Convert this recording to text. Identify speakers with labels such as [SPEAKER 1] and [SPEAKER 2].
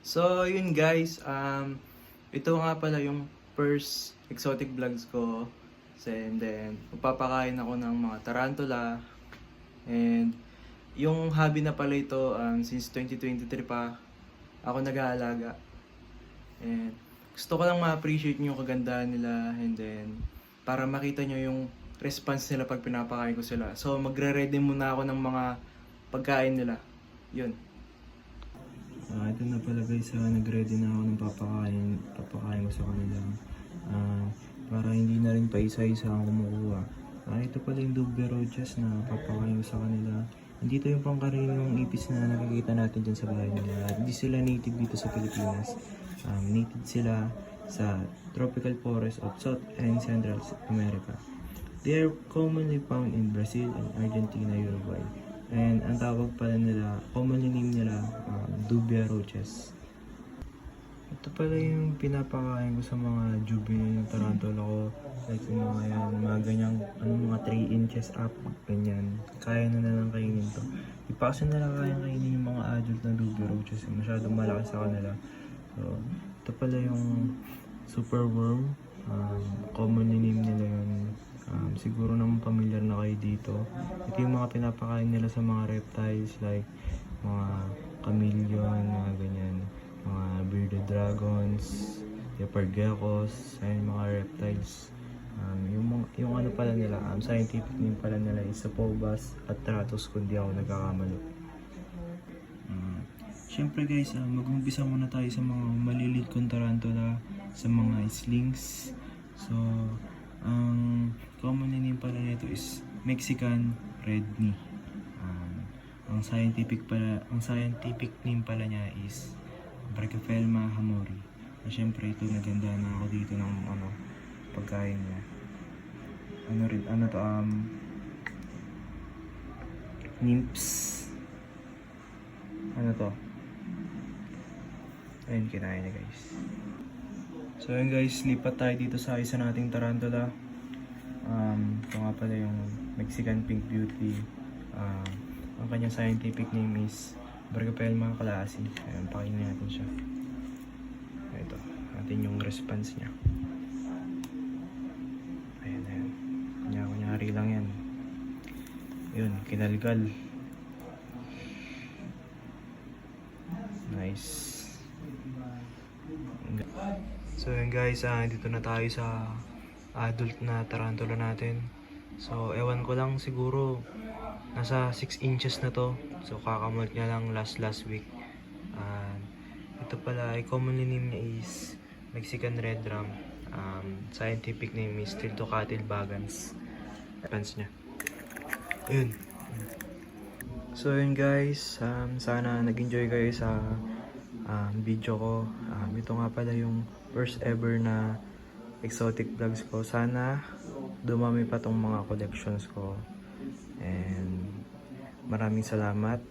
[SPEAKER 1] So, yun guys, ito nga pala yung first exotic vlogs ko. And then, magpapakain ako ng mga tarantula. And, yung hobby na pala ito, since 2023 pa, ako nag-aalaga. And, gusto ko lang ma-appreciate yung kagandahan nila. And then, para makita nyo yung response nila pag pinapakain ko sila. So, magre-ready muna ako ng mga pagkain nila. Yun. Ito na pala guys, nag-ready na ako ng papakain ko sa kanila. Para hindi na rin pa isa-isa ang kumukuha. Ito pala yung Dubia Roaches na papakain ko sa kanila. Hindi ito yung pangkaraniwang ipis na nakikita natin dyan sa bahay nila. Hindi sila native dito sa Pilipinas. Native sila sa tropical forest of South and Central America. They are commonly found in Brazil and Argentina, Uruguay. And ang tawag pala nila, commonly name nila, Dubia Roaches. Ito pala yung pinapakain ko sa mga juvenile ng tarantula ko. Like yung mga yan, mga ganyang, mga 3 inches up, ganyan. Kaya na lang kainin to. Di pa kasi nila kaya kainin yung mga adult na Dubia Roaches. Masyadong malaki sa kanila. So, ito pala yung super worm. Commonly name nila yun. Siguro naman familiar na kayo dito. Ito yung mga pinapakain nila sa mga reptiles like mga chameleon, mga ganyan, mga bearded dragons, leopard geckos, ayun mga reptiles. Yung ano pala nila, scientific name pala nila is Sapovas atratus kung di ako nagkakamali. Siyempre guys, mag-umpisa muna tayo sa mga maliliit kong tarantula, sa mga slings. So, ang common name pala nito is Mexican red knee. Ang scientific name pala niya is Brachyphelma hamori. Siyempre ito naganda na ako dito ng pagkain niya. Nymphs. Ayun, kinain niya guys. So yun guys, lipat tayo dito sa isa nating tarantula. Ito nga pala yung Mexican Pink Beauty. Ang kanyang scientific name is Brachyphelma clasi. Ayan, pakainin natin siya. Ito, natin yung response niya. Ayan. Kunyari lang yan. Yun, kinalgal. Nice. So yun guys, dito na tayo sa adult na tarantula natin. So ewan ko lang, siguro nasa 6 inches na to. So kakamot niya lang last week. Ito pala, commonly name niya is Mexican red ram. Scientific name is Tiltocatil bagans. Pants niya. Yun. So yun guys, sana nag-enjoy kayo sa video ko. Ito nga pala yung first ever na exotic vlogs ko. Sana dumami pa tong mga collections ko. And maraming salamat.